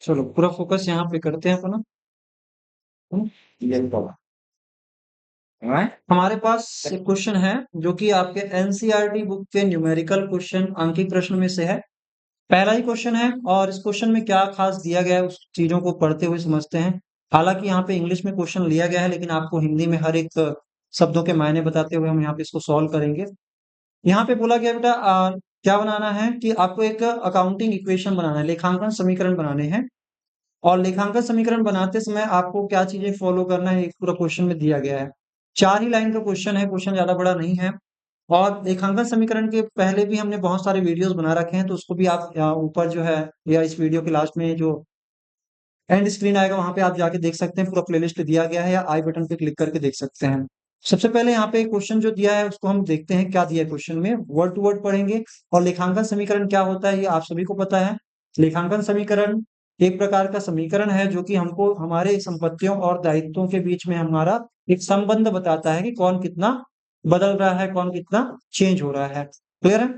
चलो पूरा फोकस यहाँ पे करते हैं अपना। ये हमारे पास एक क्वेश्चन है जो कि आपके एनसीईआरटी बुक के न्यूमेरिकल क्वेश्चन अंकित प्रश्न में से है। पहला ही क्वेश्चन है और इस क्वेश्चन में क्या खास दिया गया है उस चीजों को पढ़ते हुए समझते हैं। हालांकि यहाँ पे इंग्लिश में क्वेश्चन लिया गया है लेकिन आपको हिंदी में हर एक शब्दों के मायने बताते हुए हम यहाँ पे इसको सॉल्व करेंगे। यहाँ पे बोला गया बेटा क्या बनाना है कि आपको एक अकाउंटिंग इक्वेशन बनाना है, लेखांकन समीकरण बनाने हैं। और लेखांकन समीकरण बनाते समय आपको क्या चीजें फॉलो करना है एक पूरा क्वेश्चन में दिया गया है। 4 ही लाइन का क्वेश्चन है, क्वेश्चन ज्यादा बड़ा नहीं है। और लेखांकन समीकरण के पहले भी हमने बहुत सारे वीडियोस बना रखे हैं, तो उसको भी आप ऊपर जो है या इस वीडियो के लास्ट में जो एंड स्क्रीन आएगा वहां पे आप जाके देख सकते हैं, पूरा प्लेलिस्ट दिया गया है, या आई बटन पे क्लिक करके देख सकते हैं। सबसे पहले यहाँ पे क्वेश्चन जो दिया है उसको हम देखते हैं क्या दिया है क्वेश्चन में, वर्ड टू वर्ड पढ़ेंगे। और लेखांकन समीकरण क्या होता है ये आप सभी को पता है। लेखांकन समीकरण एक प्रकार का समीकरण है जो कि हमको हमारे संपत्तियों और दायित्वों के बीच में हमारा एक संबंध बताता है कि कौन कितना बदल रहा है, कौन कितना चेंज हो रहा है। क्लियर है?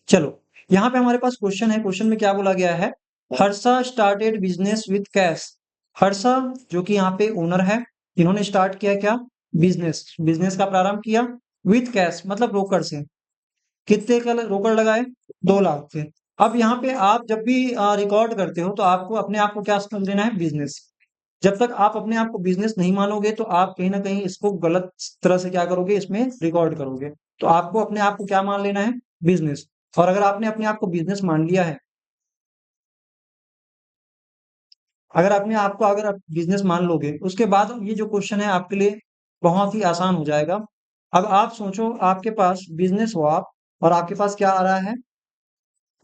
चलो, यहाँ पे हमारे पास क्वेश्चन है, क्वेश्चन में क्या बोला गया है, Harsha started business with cash. Harsha जो कि यहाँ पे ओनर है, इन्होंने स्टार्ट किया क्या, बिजनेस, बिजनेस का प्रारंभ किया विथ कैश मतलब रोकड़ से। कितने का रोकड़ लगाए, 2 लाख के। अब यहाँ पे आप जब भी रिकॉर्ड करते हो तो आपको अपने आप को क्या समझ लेना है, बिजनेस। जब तक आप अपने आप को बिजनेस नहीं मानोगे तो आप कहीं ना कहीं इसको गलत तरह से क्या करोगे, इसमें रिकॉर्ड करोगे। तो आपको अपने आप को क्या मान लेना है, बिजनेस। और अगर आपने अपने आप को बिजनेस मान लिया है, अगर अपने आप को अगर आप बिजनेस मान लोगे, उसके बाद ये जो क्वेश्चन है आपके लिए बहुत ही आसान हो जाएगा। अब आप सोचो, आपके पास बिजनेस हो आप, और आपके पास क्या आ रहा है,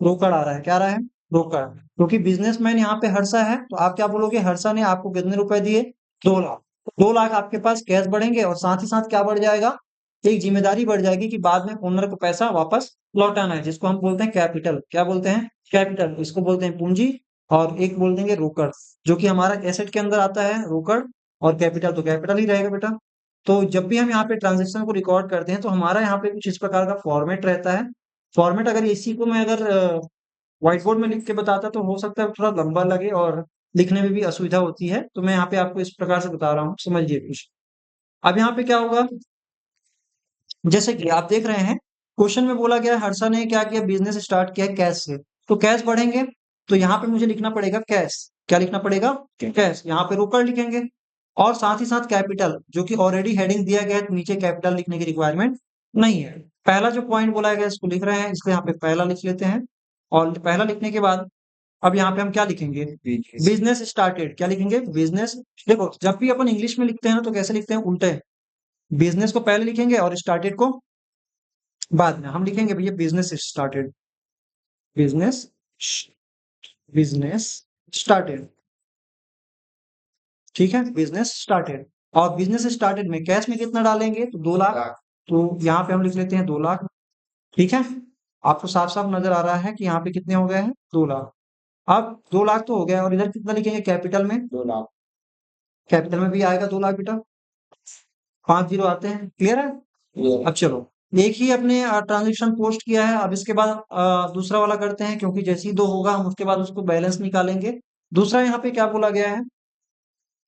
रोकड़ आ रहा है। क्या आ रहा है, रोकड़। क्योंकि बिजनेसमैन यहाँ पे हर्षा है, तो आप क्या बोलोगे, हर्षा ने आपको कितने रुपए दिए, 2 लाख। 2 लाख आपके पास कैश बढ़ेंगे, और साथ ही साथ क्या बढ़ जाएगा, एक जिम्मेदारी बढ़ जाएगी कि बाद में ओनर को पैसा वापस लौटाना है, जिसको हम बोलते हैं कैपिटल। क्या बोलते हैं, कैपिटल। इसको बोलते हैं पूंजी। और एक बोल देंगे रोकड़, जो कि हमारा एसेट के अंदर आता है, रोकड़। और कैपिटल तो कैपिटल ही रहेगा बेटा। तो जब भी हम यहाँ पे ट्रांजेक्शन को रिकॉर्ड करते हैं तो हमारा यहाँ पे कुछ इस प्रकार का फॉर्मेट रहता है। फॉर्मेट अगर इसी को मैं अगर व्हाइट बोर्ड में लिख के बताता तो हो सकता है थोड़ा लंबा लगे और लिखने में भी असुविधा होती है, तो मैं यहाँ पे आपको इस प्रकार से बता रहा हूँ, समझिए कुछ। अब यहाँ पे क्या होगा, जैसे कि आप देख रहे हैं क्वेश्चन में बोला गया है, हर्षा ने क्या किया, बिजनेस स्टार्ट किया कैश से। तो कैश बढ़ेंगे, तो यहाँ पे मुझे लिखना पड़ेगा कैश। क्या लिखना पड़ेगा, कैश। यहाँ पे रोकड़ लिखेंगे। और साथ ही साथ कैपिटल, जो कि ऑलरेडी हेडिंग दिया गया है, तो नीचे कैपिटल लिखने की रिक्वायरमेंट नहीं है। पहला जो पॉइंट बोला गया इसको लिख रहे हैं, इसलिए यहाँ पे पहला लिख लेते हैं। और पहला लिखने के बाद अब यहाँ पे हम क्या लिखेंगे, बिजनेस स्टार्टेड। क्या लिखेंगे, बिजनेस। देखो जब भी अपन इंग्लिश में लिखते हैं ना तो कैसे लिखते हैं, उल्टे। बिजनेस को पहले लिखेंगे और स्टार्टेड को बाद में। हम लिखेंगे भैया business started, business, business started. ठीक है, बिजनेस स्टार्टेड। और बिजनेस स्टार्टेड में कैश में कितना डालेंगे, तो 2 लाख। तो यहाँ पे हम लिख लेते हैं 2 लाख। ठीक है, आपको साफ साफ नजर आ रहा है कि यहाँ पे कितने हो गए हैं, 2 लाख। अब 2 लाख तो हो गया, और इधर कितना लिखेंगे, कैपिटल में 2 लाख। कैपिटल में भी आएगा 2 लाख बेटा, 5 जीरो आते हैं। क्लियर है? अब चलो, एक ही अपने ट्रांजेक्शन पोस्ट किया है। अब इसके बाद दूसरा वाला करते हैं, क्योंकि जैसे ही 2 होगा हम उसके बाद उसको बैलेंस निकालेंगे। दूसरा यहाँ पे क्या बोला गया है,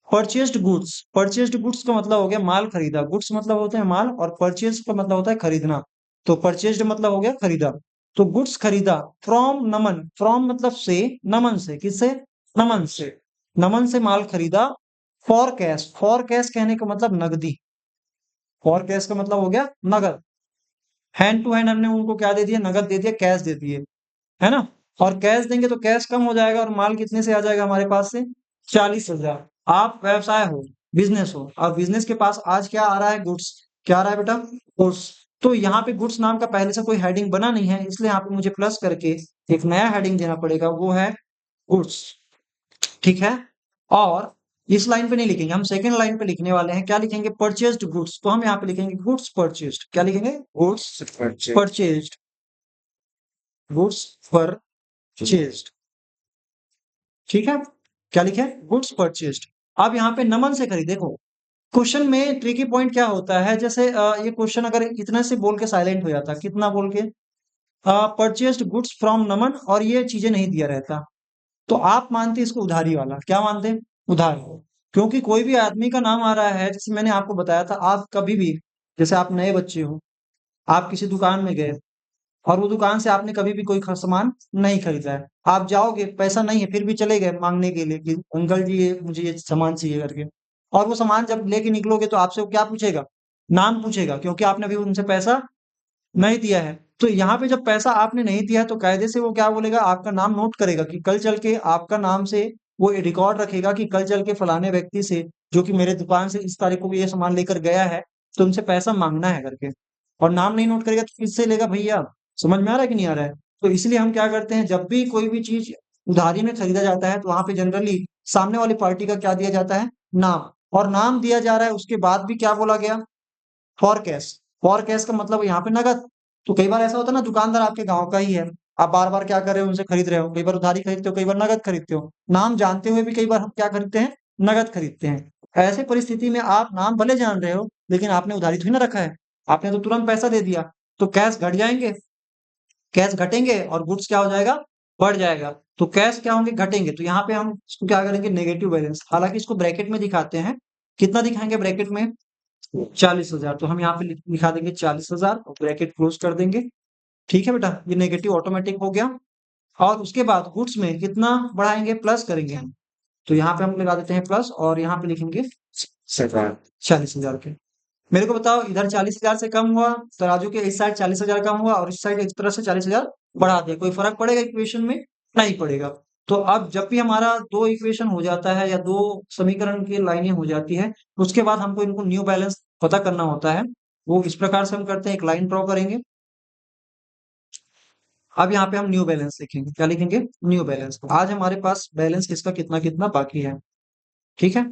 परचेस्ड गुड्स। परचेस्ड गुड्स का मतलब हो गया माल खरीदा। गुड्स मतलब होते हैं माल, और परचेज का मतलब होता है खरीदना। तो परचेस्ड मतलब हो गया खरीदा। तो गुड्स खरीदा फ्रॉम नमन। फ्रॉम मतलब से, नमन से। किससे, नमन से। नमन से माल खरीदा फॉर कैश। फॉर कैश कहने का मतलब नगदी। फॉर कैश का मतलब हो गया नगद। हैंड टू हैंड हमने उनको क्या दे दिया, नगद दे दिया, कैश दे दिए, है ना। और कैश देंगे तो कैश कम हो जाएगा, और माल कितने से आ जाएगा हमारे पास से, 40,000। आप व्यवसाय हो, बिजनेस हो, और बिजनेस के पास आज क्या आ रहा है, गुड्स। क्या आ रहा है बेटा, गुड्स। तो यहाँ पे गुड्स नाम का पहले से कोई हेडिंग बना नहीं है, इसलिए यहाँ पे मुझे प्लस करके एक नया हेडिंग देना पड़ेगा, वो है गुड्स। ठीक है। और इस लाइन पे नहीं लिखेंगे, हम सेकंड लाइन पे लिखने वाले हैं। क्या लिखेंगे, परचेज्ड गुड्स। तो हम यहाँ पे लिखेंगे गुड्स परचेज्ड। क्या लिखेंगे, गुड्स परचेज्ड, गुड्स परचेज्ड। ठीक है, क्या लिखे, गुड्स परचेज्ड। अब यहाँ पे नमन से खरीद। देखो क्वेश्चन में ट्रिकी पॉइंट क्या होता है, जैसे ये क्वेश्चन अगर इतना से बोल के साइलेंट हो जाता, कितना बोल के, परचेज्ड गुड्स फ्रॉम नमन, और ये चीजें नहीं दिया रहता, तो आप मानते इसको उधारी वाला, क्या मानते? उधारी। क्योंकि कोई भी आदमी का नाम आ रहा है, जैसे मैंने आपको बताया था, आप कभी भी, जैसे आप नए बच्चे हो, आप किसी दुकान में गए और वो दुकान से आपने कभी भी कोई सामान नहीं खरीदा है, आप जाओगे, पैसा नहीं है, फिर भी चले गए मांगने के लिए कि अंकल जी ये मुझे ये सामान चाहिए करके, और वो सामान जब लेके निकलोगे तो आपसे वो क्या पूछेगा? नाम पूछेगा, क्योंकि आपने अभी उनसे पैसा नहीं दिया है। तो यहाँ पे जब पैसा आपने नहीं दिया है तो कायदे से वो क्या बोलेगा, आपका नाम नोट करेगा कि कल चल के आपका नाम से वो रिकॉर्ड रखेगा कि कल चल के फलाने व्यक्ति से, जो कि मेरे दुकान से इस तारीख को ये सामान लेकर गया है, तो उनसे पैसा मांगना है करके। और नाम नहीं नोट करेगा तो किससे लेगा भैया? समझ में आ रहा है कि नहीं आ रहा है? तो इसलिए हम क्या करते हैं, जब भी कोई भी चीज उधारी में खरीदा जाता है तो वहां पे जनरली सामने वाली पार्टी का क्या दिया जाता है? नाम। और नाम दिया जा रहा है, उसके बाद भी क्या बोला गया? For cash. फॉर कैश का मतलब यहाँ पे नगद। तो कई बार ऐसा होता है ना, दुकानदार आपके गांव का ही है, आप बार बार क्या कर रहे हो, उनसे खरीद रहे हो, कई बार उधारी खरीदते हो, कई बार नगद खरीदते हो, नाम जानते हुए भी कई बार हम क्या खरीदते हैं? नगद खरीदते हैं। ऐसे परिस्थिति में आप नाम भले जान रहे हो, लेकिन आपने उधारी थोड़ी ना रखा है, आपने तो तुरंत पैसा दे दिया, तो कैश घट जाएंगे, कैश घटेंगे और गुड्स क्या हो जाएगा? बढ़ जाएगा। तो कैश क्या होंगे? घटेंगे। तो यहाँ पे हम इसको क्या करेंगे? Negative balance. हालांकि इसको ब्रैकेट में दिखाते हैं, कितना दिखाएंगे ब्रैकेट में? 40,000। तो हम यहाँ पे लिखा देंगे 40,000 और ब्रैकेट क्लोज कर देंगे। ठीक है बेटा, ये नेगेटिव ऑटोमेटिक हो गया। और उसके बाद गुड्स में कितना बढ़ाएंगे? प्लस करेंगे हम। तो यहाँ पे हम लगा देते हैं प्लस और यहाँ पे लिखेंगे 40,000 के। मेरे को बताओ, इधर 40,000 से कम हुआ, तराजू के इस साइड 40,000 कम हुआ और इस साइड एक तरह से 40,000 बढ़ा दिया, कोई फर्क पड़ेगा इक्वेशन में? नहीं पड़ेगा। तो अब जब भी हमारा दो इक्वेशन हो जाता है या दो समीकरण की लाइनें हो जाती है, उसके बाद हमको इनको न्यू बैलेंस पता करना होता है। वो इस प्रकार से हम करते हैं, एक लाइन ड्रॉ करेंगे। अब यहाँ पे हम न्यू बैलेंस लिखेंगे, क्या लिखेंगे? New balance. आज हमारे पास बैलेंस किसका कितना कितना बाकी है। ठीक है,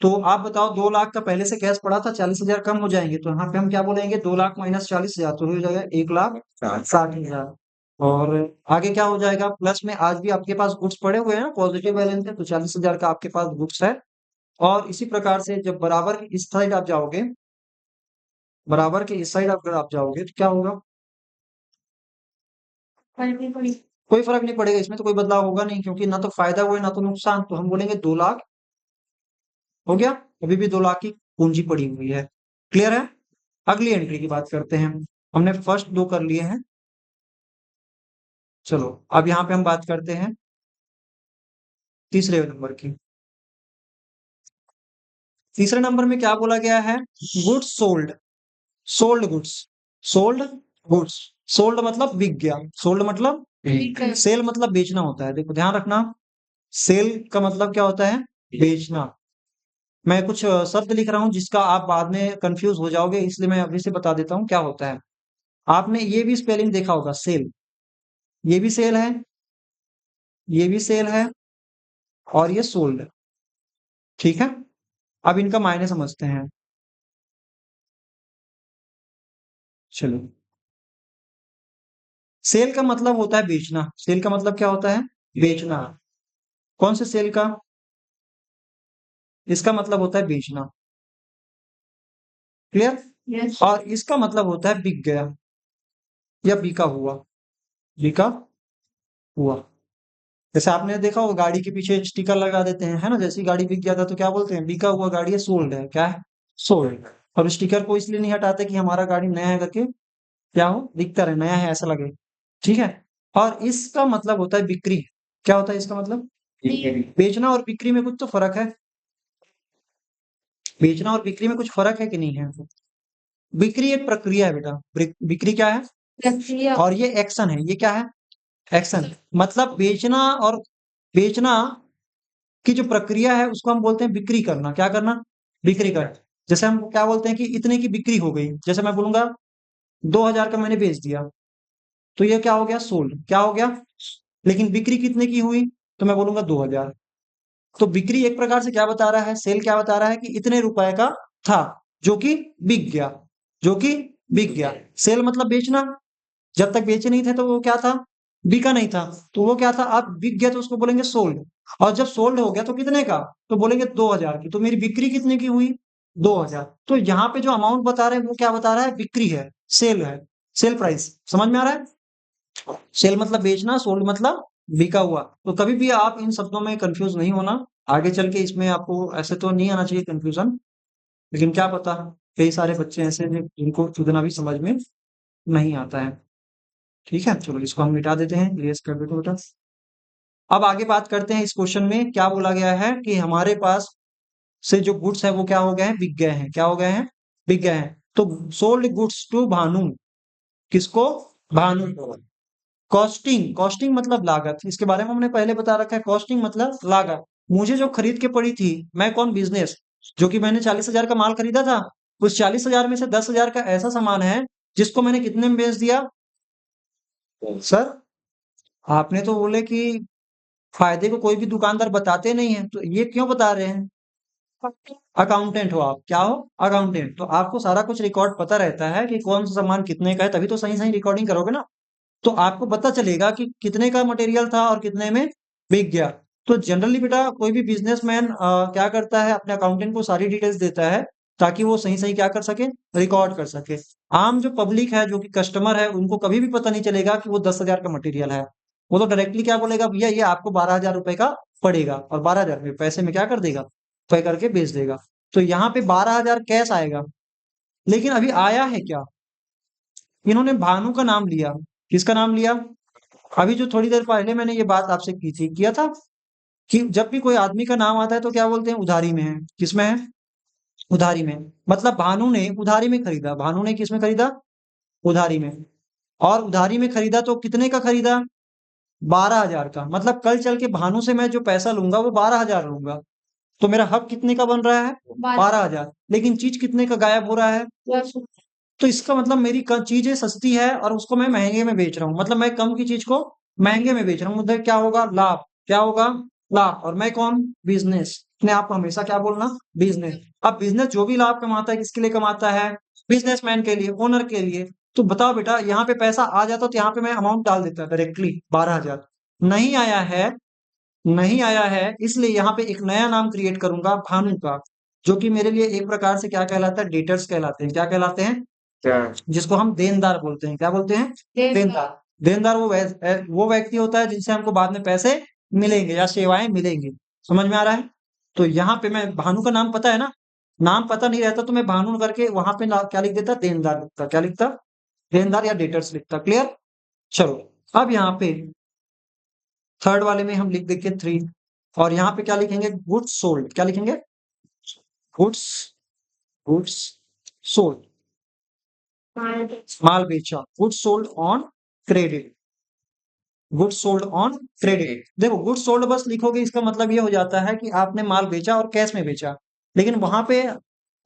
तो आप बताओ, 2 लाख का पहले से कैश पड़ा था, 40,000 कम हो जाएंगे, तो यहाँ पे हम क्या बोलेंगे? 2 लाख माइनस 40,000 तो हो जाएगा 1,60,000। और आगे क्या हो जाएगा? प्लस में आज भी आपके पास गुड्स पड़े हुए हैं ना, पॉजिटिव बैलेंस है, तो 40,000 का आपके पास गुड्स है। और इसी प्रकार से जब बराबर की इस साइड आप जाओगे, बराबर के इस साइड अगर आप जाओगे तो क्या होगा? कोई फर्क नहीं पड़ेगा, इसमें तो कोई बदलाव होगा नहीं, क्योंकि ना तो फायदा हुआ है ना तो नुकसान। तो हम बोलेंगे 2 लाख हो गया, अभी भी 2 लाख की पूंजी पड़ी हुई है। क्लियर है? अगली एंट्री की बात करते हैं। हमने फर्स्ट दो कर लिए हैं, चलो अब यहाँ पे हम बात करते हैं तीसरे नंबर की। तीसरे नंबर में क्या बोला गया है? Goods sold. Sold goods. Sold goods. Sold मतलब बिक गया। सोल्ड मतलब सेल मतलब बेचना होता है, देखो ध्यान रखना। सेल का मतलब क्या होता है? बेचना। मैं कुछ शब्द लिख रहा हूं जिसका आप बाद में कंफ्यूज हो जाओगे, इसलिए मैं अभी से बता देता हूं क्या होता है। आपने ये भी स्पेलिंग देखा होगा, सेल। ये भी सेल है, ये भी सेल है, और ये सोल्ड। ठीक है, अब इनका मायने समझते हैं। चलो, सेल का मतलब होता है बेचना। सेल का मतलब क्या होता है? बेचना। कौन से सेल का? इसका मतलब होता है बेचना। क्लियर? यस। और इसका मतलब होता है बिक गया या बिका हुआ। बिका हुआ। जैसे आपने देखा होगा, गाड़ी के पीछे स्टिकर लगा देते हैं, है ना? जैसी गाड़ी बिक जाता है तो क्या बोलते हैं? बिका हुआ गाड़ी है, सोल्ड है। क्या है? सोल्ड। और स्टिकर को इसलिए नहीं हटाते कि हमारा गाड़ी नया है करके क्या हो, दिखता रहे, नया है ऐसा लगे। ठीक है। और इसका मतलब होता है बिक्री। क्या होता है इसका मतलब? बेचना और बिक्री में कुछ तो फर्क है। बेचना और बिक्री में कुछ फर्क है कि नहीं है? बिक्री एक प्रक्रिया है बेटा। बिक्री क्या है? प्रक्रिया। और ये एक्शन है। ये क्या है? एक्शन। मतलब बेचना, और बेचना की जो प्रक्रिया है उसको हम बोलते हैं बिक्री करना। क्या करना? बिक्री करना। जैसे हम क्या बोलते हैं कि इतने की बिक्री हो गई, जैसे मैं बोलूंगा 2,000 का मैंने बेच दिया, तो ये क्या हो गया? सोल्ड। क्या हो गया? लेकिन बिक्री कितने की हुई? तो मैं बोलूंगा 2,000। तो बिक्री एक प्रकार से क्या बता रहा है? सेल क्या बता रहा है? कि इतने रुपए का था, जो कि बिक गया। जो कि बिक गया। सेल मतलब बेचना। जब तक बेचे नहीं थे तो वो क्या था? बिका नहीं था। तो वो क्या था? आप बिक गया तो उसको बोलेंगे सोल्ड। और जब सोल्ड हो गया तो कितने का? तो बोलेंगे 2,000 की। तो मेरी बिक्री कितने की हुई? 2,000। तो यहाँ पे जो अमाउंट बता रहे हैं वो क्या बता रहा है? बिक्री है, सेल है, सेल प्राइस। समझ में आ रहा है? सेल मतलब बेचना, सोल्ड मतलब बिका हुआ। तो कभी भी आप इन शब्दों में कंफ्यूज नहीं होना, आगे चल के इसमें आपको ऐसे तो नहीं आना चाहिए कंफ्यूजन, लेकिन क्या पता कई सारे बच्चे ऐसे हैं जिनको इतना भी समझ में नहीं आता है। ठीक है, चलो इसको हम मिटा देते हैं, इरेज कर देते बेटा। अब आगे बात करते हैं, इस क्वेश्चन में क्या बोला गया है कि हमारे पास से जो गुड्स है वो क्या हो गए हैं, बिक गए हैं। क्या हो गए हैं, बिक गए हैं। तो सोल्ड गुड्स टू भानु, किसको, भानु को। कॉस्टिंग, कॉस्टिंग मतलब लागत, इसके बारे में हमने पहले बता रखा है। कॉस्टिंग मतलब लागत। मुझे जो खरीद के पड़ी थी, मैं कौन, बिजनेस, जो कि मैंने 40,000 का माल खरीदा था, उस 40,000 में से 10,000 का ऐसा सामान है जिसको मैंने कितने में बेच दिया। सर आपने तो बोले कि फायदे को कोई भी दुकानदार बताते नहीं है, तो ये क्यों बता रहे हैं। अकाउंटेंट हो आप, क्या हो, अकाउंटेंट। तो आपको सारा कुछ रिकॉर्ड पता रहता है कि कौन सा सामान कितने का है, तभी तो सही सही रिकॉर्डिंग करोगे ना। तो आपको पता चलेगा कि कितने का मटेरियल था और कितने में बिक गया। तो जनरली बेटा कोई भी बिजनेसमैन क्या करता है, अपने अकाउंटेंट को सारी डिटेल्स देता है ताकि वो सही सही क्या कर सके, रिकॉर्ड कर सके। आम जो पब्लिक है, जो कि कस्टमर है, उनको कभी भी पता नहीं चलेगा कि वो 10,000 का मटेरियल है। वो तो डायरेक्टली क्या बोलेगा, भैया ये आपको 12,000 रुपए का पड़ेगा, और 12,000 में पैसे में क्या कर देगा, पे करके बेच देगा। तो यहाँ पे 12,000 कैश आएगा। लेकिन अभी आया है क्या, इन्होंने भानु का नाम लिया। किसका नाम लिया, अभी जो थोड़ी देर पहले मैंने ये बात आपसे की थी, किया था कि जब भी कोई आदमी का नाम आता है तो क्या बोलते हैं, उधारी में है। किसमें है, उधारी में। मतलब भानु ने उधारी में खरीदा, भानु ने किस में खरीदा, उधारी में। और उधारी में खरीदा तो कितने का खरीदा, 12,000 का। मतलब कल चल के भानु से मैं जो पैसा लूंगा वो 12,000 लूंगा, तो मेरा हक कितने का बन रहा है, 12,000। लेकिन चीज कितने का गायब हो रहा है, तो इसका मतलब मेरी चीजें सस्ती है और उसको मैं महंगे में बेच रहा हूँ। मतलब मैं कम की चीज को महंगे में बेच रहा हूँ, मुझे क्या होगा, लाभ। क्या होगा, लाभ। और मैं कौन, बिजनेस। अपने आप को हमेशा क्या बोलना, बिजनेस। अब बिजनेस जो भी लाभ कमाता है, किसके लिए कमाता है, बिजनेसमैन के लिए, ओनर के लिए। तो बताओ बेटा, यहाँ पे पैसा आ जाता तो यहाँ पे मैं अमाउंट डाल देता डायरेक्टली 12,000। नहीं आया है, नहीं आया है, इसलिए यहाँ पे एक नया नाम क्रिएट करूंगा, भानु का, जो कि मेरे लिए एक प्रकार से क्या कहलाता है, डेटर्स कहलाते हैं। क्या कहलाते हैं, जिसको हम देनदार बोलते हैं। क्या बोलते हैं, देनदार। देनदार वो व्यक्ति होता है जिनसे हमको बाद में पैसे मिलेंगे या सेवाएं मिलेंगी। समझ में आ रहा है। तो यहाँ पे मैं भानु का नाम पता है ना, नाम पता नहीं रहता तो मैं भानु करके वहां पे क्या लिख देता, देनदार लिखता। क्या लिखता, देनदार या डेटर्स लिखता। क्लियर। चलो अब यहाँ पे थर्ड वाले में हम लिख देंगे 3, और यहाँ पे क्या लिखेंगे, गुड्स सोल्ड। क्या लिखेंगे, गुड्स, गुड्स सोल्ड, माल बेचा, goods sold on credit, goods sold on credit. देखो गुड्स सोल्ड बस लिखोगे, इसका मतलब ये हो जाता है कि आपने माल बेचा और कैश में बेचा। लेकिन वहां पे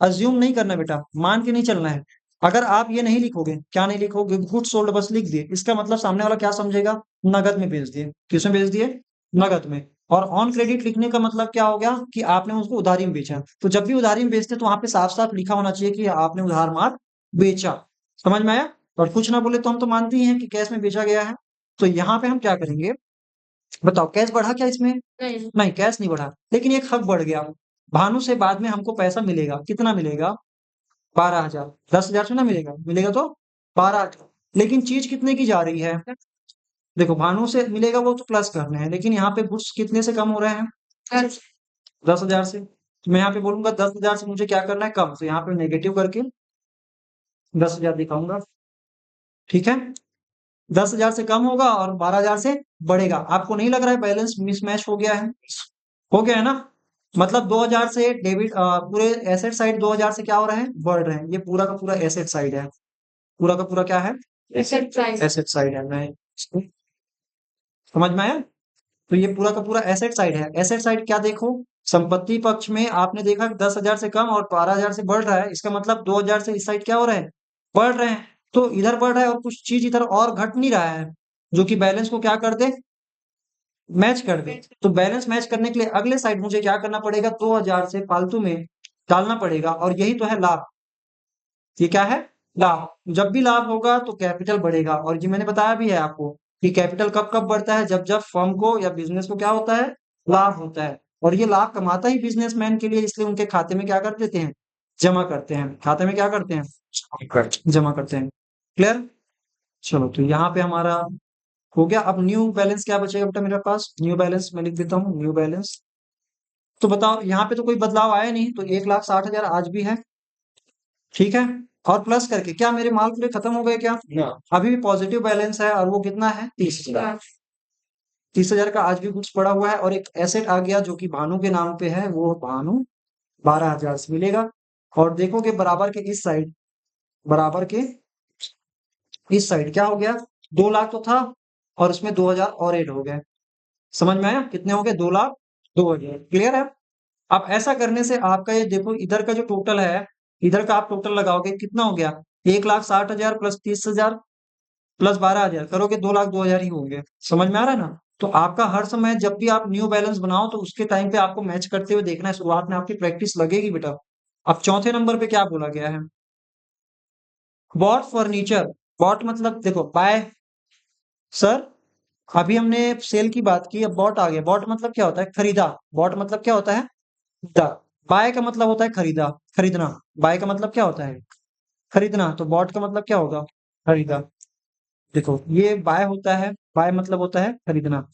अज्यूम नहीं करना बेटा, मान के नहीं चलना है। अगर आप ये नहीं लिखोगे, क्या नहीं लिखोगे, गुड्स सोल्ड बस लिख दिए, इसका मतलब सामने वाला क्या समझेगा, नगद में बेच दिए। किसमें बेच दिए, नगद में। और ऑन क्रेडिट लिखने का मतलब क्या हो गया कि आपने उसको उधारी में बेचा। तो जब भी उधारी में बेचते तो वहां पे साफ साफ लिखा होना चाहिए कि आपने उधार माल बेचा। समझ में आया। और कुछ ना बोले तो हम तो मानते ही हैं कि कैश में बेचा गया है। तो यहाँ पे हम क्या करेंगे, बताओ कैश बढ़ा क्या इसमें, नहीं कैश नहीं बढ़ा, लेकिन एक हक बढ़ गया। भानु से बाद में हमको पैसा मिलेगा, कितना मिलेगा, 12,000। 10,000 से ना मिलेगा, मिलेगा तो 12,000। लेकिन चीज कितने की जा रही है, देखो भानु से मिलेगा वो तो प्लस करने हैं, लेकिन यहाँ पे गुड्स कितने से कम हो रहे हैं, 10,000 से। तो मैं यहाँ पे बोलूंगा 10,000 से मुझे क्या करना है, कम। तो यहाँ पे नेगेटिव करके 10,000 दिखाऊंगा। ठीक है, 10,000 से कम होगा और 12,000 से बढ़ेगा। आपको नहीं लग रहा है बैलेंस मिसमैच हो गया है, हो गया है ना। मतलब 2,000 से डेबिट, पूरे एसेट साइड 2,000 से क्या हो रहा है, बढ़ रहे हैं। ये पूरा का पूरा एसेट साइड है, पूरा का पूरा क्या है, एसेट साइड, एसेट साइड है। मैं इसको समझ में आया। तो ये पूरा का पूरा एसेट साइड है। एसेट साइड क्या देखो, संपत्ति पक्ष में आपने देखा कि 10,000 से कम और 12,000 से बढ़ रहा है, इसका मतलब 2,000 से इस साइड क्या हो रहा है, बढ़ रहे हैं। तो इधर बढ़ रहा है और कुछ चीज इधर और घट नहीं रहा है, जो कि बैलेंस को क्या कर दे, मैच कर दे। तो बैलेंस मैच करने के लिए अगले साइड मुझे क्या करना पड़ेगा, 2,000 से फालतू में डालना पड़ेगा, और यही तो है लाभ। ये क्या है, लाभ। जब भी लाभ होगा तो कैपिटल बढ़ेगा, और ये मैंने बताया भी है आपको कि कैपिटल कब कब बढ़ता है, जब जब फर्म को या बिजनेस को क्या होता है, लाभ होता है। और ये लाभ कमाता ही बिजनेसमैन के लिए, इसलिए उनके खाते में क्या कर देते हैं, जमा करते हैं। खाते में क्या करते हैं, जमा करते हैं। क्लियर। चलो तो यहाँ पे हमारा हो गया। अब न्यू बैलेंस क्या बचेगा बेटा मेरे पास, न्यू बैलेंस मैं लिख देता हूँ, न्यू बैलेंस। तो बताओ यहाँ पे तो कोई बदलाव आया नहीं, तो 1,60,000 आज भी है, ठीक है। और प्लस करके क्या मेरे माल पूरे खत्म हो गए क्या ना, अभी भी पॉजिटिव बैलेंस है, और वो कितना है 30,000। 30,000 का आज भी कुछ पड़ा हुआ है, और एक एसेट आ गया जो कि भानु के नाम पे है, वो भानु 12,000 से मिलेगा। और देखोगे बराबर के इस साइड, बराबर के इस साइड क्या हो गया, 2 लाख तो था, और उसमें 2,000 और ऐड हो गए। समझ में आया, कितने हो गए, 2,00,000 2,000। क्लियर है। अब ऐसा करने से आपका ये देखो इधर का जो टोटल है, इधर का आप टोटल लगाओगे कितना हो गया, 1,60,000 प्लस 30,000 प्लस 12,000 करोगे, 2,02,000 ही होंगे। समझ में आ रहा है ना। तो आपका हर समय जब भी आप न्यू बैलेंस बनाओ तो उसके टाइम पे आपको मैच करते हुए देखना है, शुरुआत में आपकी प्रैक्टिस लगेगी बेटा। अब चौथे नंबर पे क्या बोला गया है, बॉट फर्नीचर। बॉट मतलब देखो बाय, सर अभी हमने सेल की बात की, अब बॉट आ गया। बॉट मतलब क्या होता है, खरीदा। बॉट मतलब क्या होता है, खरीदा। बाय का मतलब होता है खरीदा, खरीदना। बाय का मतलब क्या होता है, खरीदना। तो बॉट का मतलब क्या होगा, खरीदा। देखो ये बाय होता है, बाय मतलब होता है खरीदना।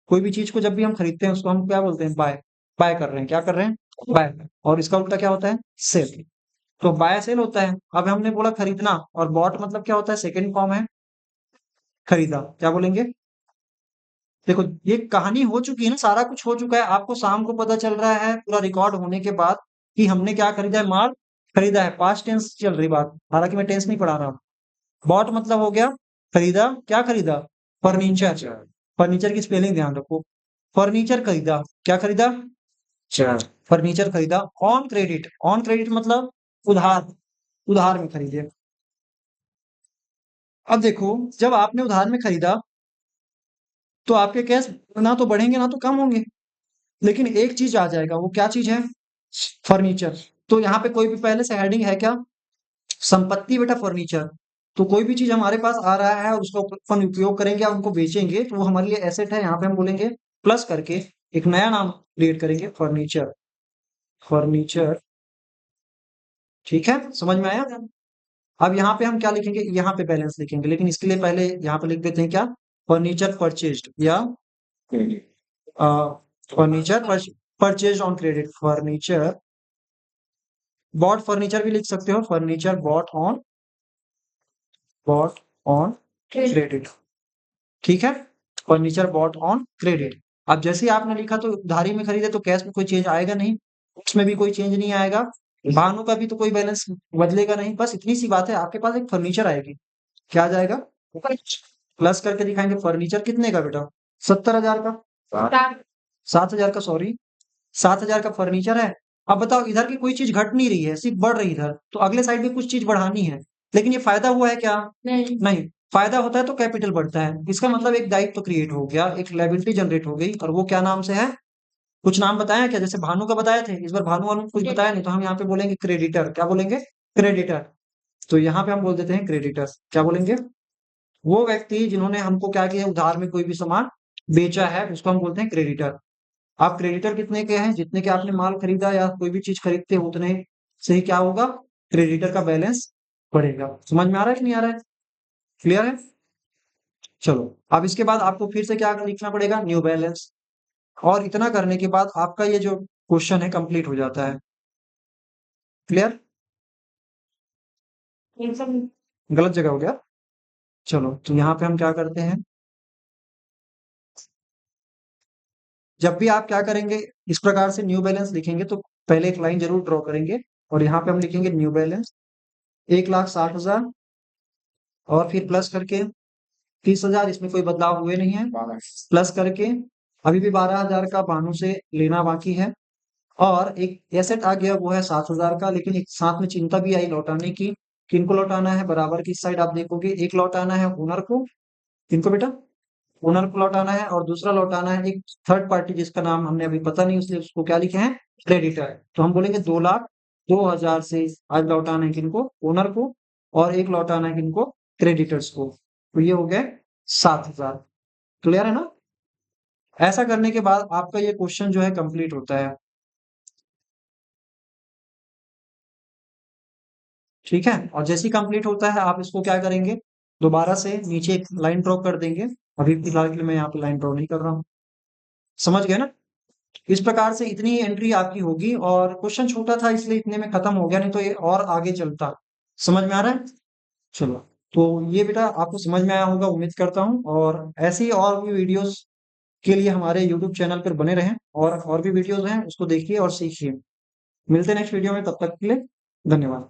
कोई भी चीज को जब भी हम खरीदते हैं उसको हम क्या बोलते हैं, बाय। बाय कर रहे हैं, क्या कर रहे हैं, बाय। और इसका उल्टा क्या होता है, सेल। तो बाय सेल होता है। अब हमने बोला खरीदना, और बॉट मतलब क्या होता है, सेकंड फॉर्म है खरीदा। क्या बोलेंगे, देखो ये कहानी हो चुकी है ना, सारा कुछ हो चुका है, आपको शाम को पता चल रहा है पूरा रिकॉर्ड होने के बाद कि हमने क्या खरीदा है, माल खरीदा है। पास्ट टेंस चल रही बात, हालांकि मैं टेंस नहीं पढ़ा रहा हूँ। बॉट मतलब हो गया खरीदा, क्या खरीदा, फर्नीचर। फर्नीचर की स्पेलिंग ध्यान रखो, फर्नीचर खरीदा, क्या खरीदा, फर्नीचर खरीदा ऑन क्रेडिट। ऑन क्रेडिट मतलब उधार, उधार में खरीदे। अब देखो जब आपने उधार में खरीदा तो आपके कैश ना तो बढ़ेंगे ना तो कम होंगे, लेकिन एक चीज आ जाएगा, वो क्या चीज है, फर्नीचर। तो यहाँ पे कोई भी पहले से हेडिंग है क्या, संपत्ति बेटा फर्नीचर। तो कोई भी चीज हमारे पास आ रहा है और उसका अपन उपयोग करेंगे या उनको बेचेंगे तो वो हमारे लिए एसेट है, यहाँ पे हम बोलेंगे प्लस करके एक नया नाम क्रिएट करेंगे, फर्नीचर। फर्नीचर, ठीक है, समझ में आया। अब यहाँ पे हम क्या लिखेंगे, यहाँ पे बैलेंस लिखेंगे, लेकिन इसके लिए पहले यहाँ पे लिख देते हैं क्या, फर्नीचर परचेज्ड, या furniture purchase on credit. Furniture bought, furniture भी लिख सकते हो, फर्नीचर बॉट ऑन क्रेडिट, ठीक है। Furniture bought on credit. अब जैसे ही आपने लिखा तो उधारी में खरीदे तो कैश में कोई चेंज आएगा नहीं, उसमें भी कोई चेंज नहीं आएगा, भानु का भी तो कोई बैलेंस बदलेगा नहीं। बस इतनी सी बात है, आपके पास एक फर्नीचर आएगी, क्या आ जाएगा, प्लस करके दिखाएंगे। फर्नीचर कितने का बेटा, 70,000 का, 7,000 का, सॉरी 7,000 का फर्नीचर है। अब बताओ इधर की कोई चीज घट नहीं रही है, सिर्फ बढ़ रही इधर, तो अगले साइड में कुछ चीज बढ़ानी है, लेकिन ये फायदा हुआ है क्या, नहीं। फायदा होता है तो कैपिटल बढ़ता है, इसका मतलब एक दायित्व तो क्रिएट हो गया, एक लायबिलिटी जनरेट हो गई, और वो क्या नाम से है, कुछ नाम बताया क्या, जैसे भानु का बताए थे, इस बार भानु वानु कुछ बताया नहीं, तो हम यहाँ पे बोलेंगे क्रेडिटर। क्या बोलेंगे, क्रेडिटर। तो यहाँ पे हम बोल देते हैं क्रेडिटर। क्या बोलेंगे, वो व्यक्ति जिन्होंने हमको क्या किया, उधार में कोई भी सामान बेचा है उसको हम बोलते हैं क्रेडिटर। आप क्रेडिटर कितने के हैं, जितने के आपने माल खरीदा या कोई भी चीज खरीदते हो उतने से ही क्या होगा, क्रेडिटर का बैलेंस बढ़ेगा। समझ में आ रहा है कि नहीं आ रहा है, क्लियर है। चलो अब इसके बाद आपको फिर से क्या लिखना पड़ेगा, न्यू बैलेंस। और इतना करने के बाद आपका ये जो क्वेश्चन है कंप्लीट हो जाता है। क्लियर, गलत जगह हो गया। चलो तो यहाँ पे हम क्या करते हैं, जब भी आप क्या करेंगे इस प्रकार से न्यू बैलेंस लिखेंगे तो पहले एक लाइन जरूर ड्रॉ करेंगे, और यहाँ पे हम लिखेंगे न्यू बैलेंस 1,60,000, और फिर प्लस करके 30,000, इसमें कोई बदलाव हुए नहीं है, प्लस करके अभी भी 12,000 का भानु से लेना बाकी है, और एक एसेट आ गया वो है 7,000 का, लेकिन एक साथ में चिंता भी आई लौटाने की। किनको लौटाना है, बराबर की साइड आप देखोगे, एक लौटाना है ओनर को, किनको बेटा, ओनर को लौटाना है, और दूसरा लौटाना है एक थर्ड पार्टी जिसका नाम हमने अभी पता नहीं, इसलिए उसको क्या लिखे हैं, क्रेडिटर। तो हम बोलेंगे 2,02,000 से आज लौटाना है किनको, ओनर को, और एक लौटाना है किनको, क्रेडिटर्स को। तो ये हो गए 7,000। क्लियर है ना। ऐसा करने के बाद आपका ये क्वेश्चन जो है कंप्लीट होता है, ठीक है। और जैसे ही कंप्लीट होता है आप इसको क्या करेंगे, दोबारा से नीचे एक लाइन ड्रॉ कर देंगे, अभी फिलहाल के लिए मैं यहाँ पे लाइन ड्रॉ नहीं कर रहा हूँ। समझ गए ना? इस प्रकार से इतनी एंट्री आपकी होगी और क्वेश्चन छोटा था इसलिए इतने में खत्म हो गया, नहीं तो ये और आगे चलता। समझ में आ रहा है? चलो, तो ये बेटा आपको समझ में आया होगा उम्मीद करता हूँ, और ऐसी ही और भी वीडियोस के लिए हमारे यूट्यूब चैनल पर बने रहें, और भी वीडियोस हैं उसको देखिए और सीखिए। मिलते हैं नेक्स्ट वीडियो में, तब तक के लिए धन्यवाद।